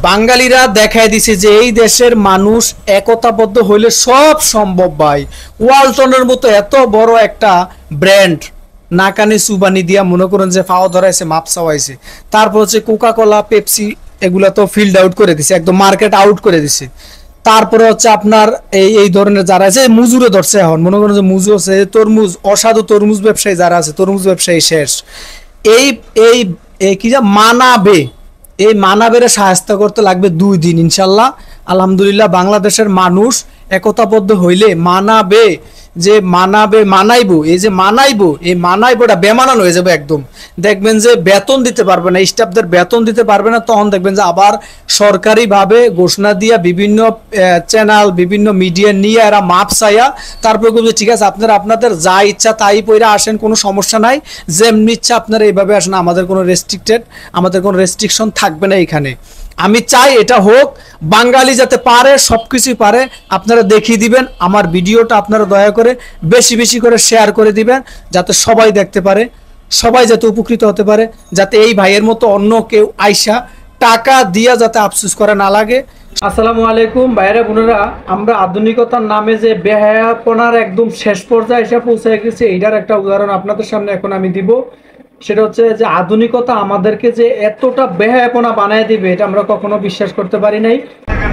বাঙালিরা দেখায় দিছে যে এই দেশের মানুষ একতাবদ্ধ হইলে সব সম্ভব ভাই। ওয়ালটনের মতো এত বড় একটা ব্র্যান্ড নাকানি সুবানি দিয়া মনে করেন যে ফাও ধরাইছে, মাপ চাওয়াইছে। তারপর হচ্ছে কোকা কোলা, পেপসি, এগুলা তো ফিল্ড আউট করে দিছে, একদম মার্কেট আউট করে দিছে। তারপরে হচ্ছে আপনার এই এই ধরনের যারা আছে মুজুরে ধরছে, এখন মনে করেন যে মুজু আছে, তরমুজ, অসাধু তরমুজ ব্যবসায়ী যারা আছে, তরমুজ ব্যবসায়ী শেষ। এই এই এই কি যা মানাবে, এই মানাবের সাহায্য করতে লাগবে 2 দিন ইনশাল্লাহ। আলহামদুলিল্লাহ বাংলাদেশের মানুষ একতাবদ্ধ হইলে মানাবে, যে মানাবে, মানাইবো, এই যে মানাইবো, এই মানাইবোটা বেমানান হয়ে যাবে একদম। দেখবেন যে বেতন দিতে পারবে না, স্টাফদের বেতন দিতে পারবে না, তখন দেখবেন যে আবার সরকারিভাবে ঘোষণা দিয়া বিভিন্ন চ্যানেল, বিভিন্ন মিডিয়া নিয়ে এরা মাপ চাইয়া তারপরে বলবে ঠিক আছে আপনারা আপনাদের যা ইচ্ছা তাই পইরা আসেন, কোনো সমস্যা নাই, যেমনি ইচ্ছা আপনারা এইভাবে আসেন, আমাদের কোনো আমাদের কোনো রেস্ট্রিকশন থাকবে না এখানে। আমি চাই এটা হোক, বাঙালি যাতে পারে, সবকিছুই পারে। আপনারা দেখিয়ে দিবেন আমার ভিডিওটা, আপনারা দয়া করে বেশি বেশি করে শেয়ার করে দিবেন, যাতে সবাই দেখতে পারে, সবাই যাতে উপকৃত হতে পারে, যাতে এই ভাইয়ের মতো অন্য কেউ আইসা টাকা দিয়া যাতে আফসোস করা না লাগে। আসসালামু আলাইকুম ভাইরা বোনেরা, আমরা আধুনিকতার নামে যে বেহায়াপনার একদম শেষ পর্যায়ে এসে পৌঁছে গেছি, এইটার একটা উদাহরণ আপনাদের সামনে এখন আমি দিব। সেটা হচ্ছে যে আধুনিকতা আমাদেরকে যে এতটা বেহায়াপনা বানায় দিবে, এটা আমরা কখনো বিশ্বাস করতে পারি নাই।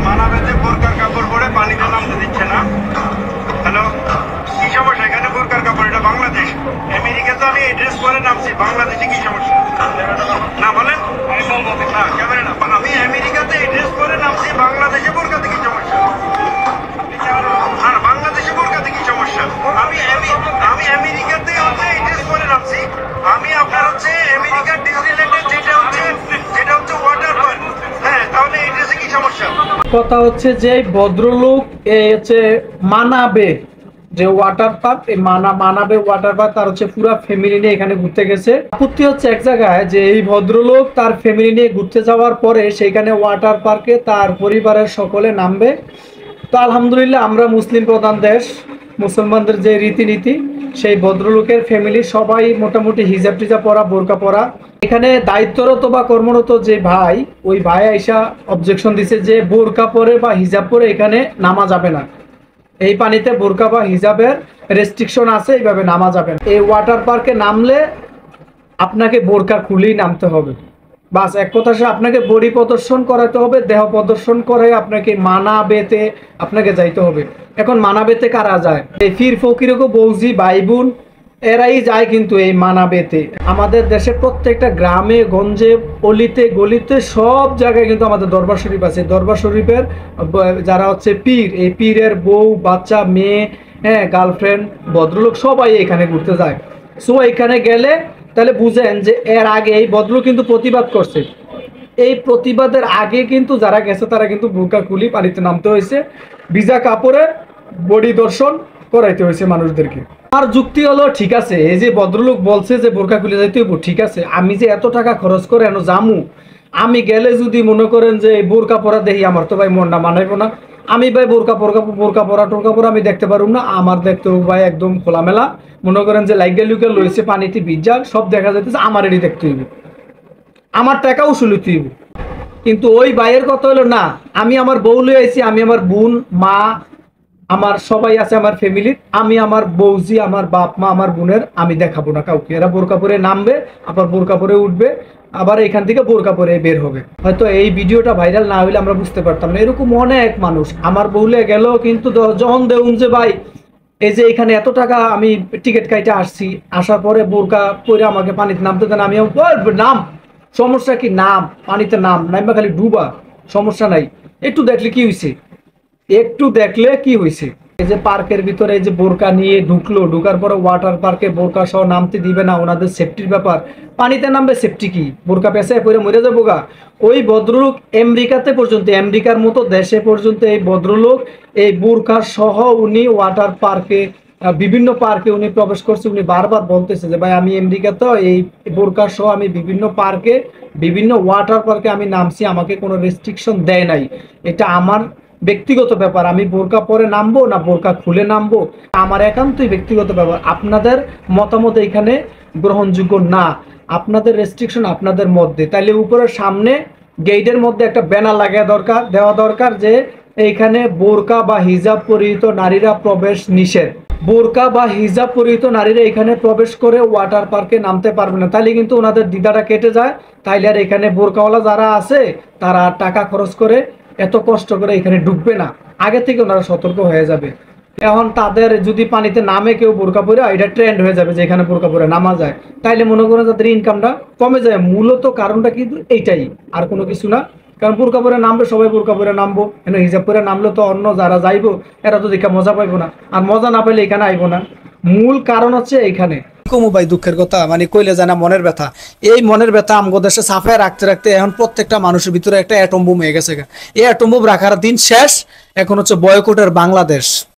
মানাবেতে বোরকার কাপড় পরে পানিতে নামতে দিচ্ছে না। হ্যালো, কি সমস্যা? এখানে বোরকার কাপড়, এটা বাংলাদেশ। আমেরিকাতে আমি এই ড্রেস পরে নামছি, বাংলাদেশে কি সমস্যা? না বলেন না, ক্যামেরা না। আমি আমেরিকাতে এই ড্রেস পরে নামছি, বাংলাদেশে বোরকাতে কি সমস্যা? না, বাংলাদেশে বোরকাতে কি সমস্যা? আমি আমেরিকাতে হচ্ছে এই ড্রেস পরে নামছি। আমি আপনার হচ্ছে আমেরিকার ডিজনিল্যান্ডের যেটা হচ্ছে ওয়াটার পার্ক। হ্যাঁ, তাহলে এই ড্রেসে কি সমস্যা? কথা হচ্ছে যে ভদ্রলোক এই হচ্ছে মানাবে যে ওয়াটার পার্ক, এই মানাবে ওয়াটার পার্ক, তার হচ্ছে পুরো ফ্যামিলি নিয়ে এখানে ঘুরতে গেছে। আপত্তি হচ্ছে এক জায়গায় যে এই ভদ্রলোক তার ফ্যামিলি নিয়ে ঘুরতে যাওয়ার পরে সেইখানে ওয়াটার পার্কে তার পরিবারের সকলে নামবে। তো আলহামদুলিল্লাহ আমরা মুসলিম প্রধান দেশ, মুসলমানদের যে রীতিনীতি, সেই ভদ্রলোকের ফ্যামিলি সবাই মোটামুটি হিজাব টিজাব পরা, বোরকা পরা। এখানে দায়িত্বরত বা কর্মরত যে ভাই, ওই ভাই আইসা অবজেকশন দিছে যে বোরকা পরে বা হিজাব পরে এখানে নামা যাবে না, এই পানিতে বোরকা বা হিজাবের রেস্ট্রিকশন আছে, এইভাবে নামা যাবে না। এই ওয়াটার পার্কে নামলে আপনাকে বোরকা খুলেই নামতে হবে, বাস এক কথা। সে আপনাকে বডি প্রদর্শন করাতে হবে, দেহ প্রদর্শন করে আপনাকে মানাবেতে আপনাকে যাইতে হবে। এখন মানাবেতে কারা যায়? এই ফির ফকির বৌজি ভাই বোন এরাই যায়, কিন্তু এই মানাবেতে আমাদের দেশে প্রত্যেকটা গ্রামে গঞ্জে, অলিতে গলিতে সব জায়গায় কিন্তু আমাদের দরবার শরীফ আছে। দরবার শরীফের যারা হচ্ছে পীর, এই পীরের বউ, বাচ্চা, মেয়ে, হ্যাঁ, গার্লফ্রেন্ড, ভদ্রলোক সবাই এখানে ঘুরতে যায়। সো এখানে গেলে তাহলে বুঝেন যে এর আগে এই ভদ্রলোক কিন্তু প্রতিবাদ করছে। এই প্রতিবাদের আগে কিন্তু যারা গেছে তারা কিন্তু বোরকা খুলি পানিতে নামতে হয়েছে, ভিজা কাপড়ে বডি দর্শন করাইতে হয়েছে মানুষদেরকে। আর যুক্তি হলো ঠিক আছে, এই যে ভদ্রলোক বলছে যে বোরকা খুলে যাইতে হইব, ঠিক আছে, আমি যে এত টাকা খরচ করে এনো জামু, আমি গেলে যদি মনে করেন যে বোরকা পরা দেখি, আমার তো ভাই মনটা মানাইবো না। আমি ভাই বোরকা পরা টোরকা পরা আমি দেখতে পারুম না, আমার দেখতে ভাই একদম খোলামেলা, মনে করেন যে লাইগা লুইগা লইছে পানিতে ভিজা সব দেখা যাইতেছে, আমার এটি দেখতে হইব, আমার টাকা উসুল হইতে হইব। কিন্তু ওই ভাইয়ের কথা হলো না, আমি আমার বউ লই আইছি, আমি আমার বোন, মা, আমার সবাই আছে আমার ফ্যামিলির, আমি আমার বৌজি, আমার বাপ মা, আমার বোনের আমি দেখাবো না কাউকে। এরা বোরকা পরে নামবে, আবার বোরকা পরে উঠবে, আবার এখান থেকে বোরকা পরে বের হবে। হয়তো এই ভিডিওটা ভাইরাল না হইলে আমরা বুঝতে পারতাম না। এরকম অনেক মানুষ আমার বউলে গেল, কিন্তু যখন দেউন যে ভাই এই যে এখানে এত টাকা আমি টিকিট কাইটে আসছি, আসার পরে বোরকা পরে আমাকে পানিতে নামতে দেন, আমি নাম, সমস্যা কি? নাম, পানিতে নামবা খালি ডুবা, সমস্যা নাই। একটু দেখলে কি হয়েছে, একটু দেখলে কি হয়েছে? এই যে পার্কের ভিতরে এই যে বোরকা নিয়ে ঢুকলো, ঢুকার পরে ওয়াটার পার্কে বোরকা সহ নামতে দিবে না, ওনাদের সেফটির ব্যাপার। পানিতে নামবে, সেফটি কি? বোরকা পেঁচায় পরে মরে যাবো গা। ওই ভদ্রলোক আমেরিকাতে পর্যন্ত, আমেরিকার মতো দেশে পর্যন্ত এই ভদ্রলোক এই বোরকা সহ উনি ওয়াটার পার্কে, বিভিন্ন পার্কে উনি প্রবেশ করছে। উনি বারবার বলতেছে যে ভাই আমি আমেরিকাতে এই বোরকা সহ আমি বিভিন্ন পার্কে, বিভিন্ন ওয়াটার পার্কে আমি নামছি, আমাকে কোনো রেস্ট্রিকশন দেয় নাই। এটা আমার ব্যক্তিগত ব্যাপার, আমি বোরকা পরে নামবো না বোরকা খুলে নামবো আমার একান্তই ব্যক্তিগত ব্যাপার। আপনাদের মতামত এখানে গ্রহণযোগ্য না, আপনাদের রেস্ট্রিকশন আপনাদের মধ্যে। তাইলে উপরের সামনে গেটের মধ্যে একটা ব্যানার দেওয়া দরকার যে এইখানে বোরকা বা হিজাব পরিহিত নারীরা প্রবেশ নিষেধ। বোরকা বা হিজাব পরিহিত নারীরা এখানে প্রবেশ করে ওয়াটার পার্কে নামতে পারবে না। তাইলে কিন্তু ওনাদের দ্বিধাটা কেটে যায়। তাইলে আর এখানে বোরকাওয়ালা যারা আছে তারা টাকা খরচ করে এত কষ্ট করে এখানে ডুববে না, আগে থেকে ওনারা সতর্ক হয়ে যাবে। এখন তাদের যদি পানিতে নামে কেউ বোরকা পরে, এটা ট্রেন্ড হয়ে যাবে যে এখানে বোরকা পরে নামা যায়, তাইলে মনে করেন তাদের ইনকামটা কমে যায়। মূলত কারণটা কিন্তু এইটাই, আর কোনো কিছু না। কারণ বোরকা পরে নামবে, সবাই বোরকা পরে নামবো, এখানে হিজাব পরে নামলে তো অন্য যারা যাইবো এরা তো দেখে মজা পাইবো না, আর মজা না পাইলে এখানে আইবো না। মূল কারণ হচ্ছে এইখানে। কমু ভাই দুঃখের কথা, মানে কইলে জানা মনের ব্যথা। এই মনের ব্যথা আমগো দেশে সাফায় রাখতে রাখতে এখন প্রত্যেকটা মানুষের ভিতরে একটা অ্যাটম বোম হয়ে গেছে। এই অ্যাটম বোম রাখার দিন শেষ। এখন হচ্ছে বয়কটের বাংলাদেশ।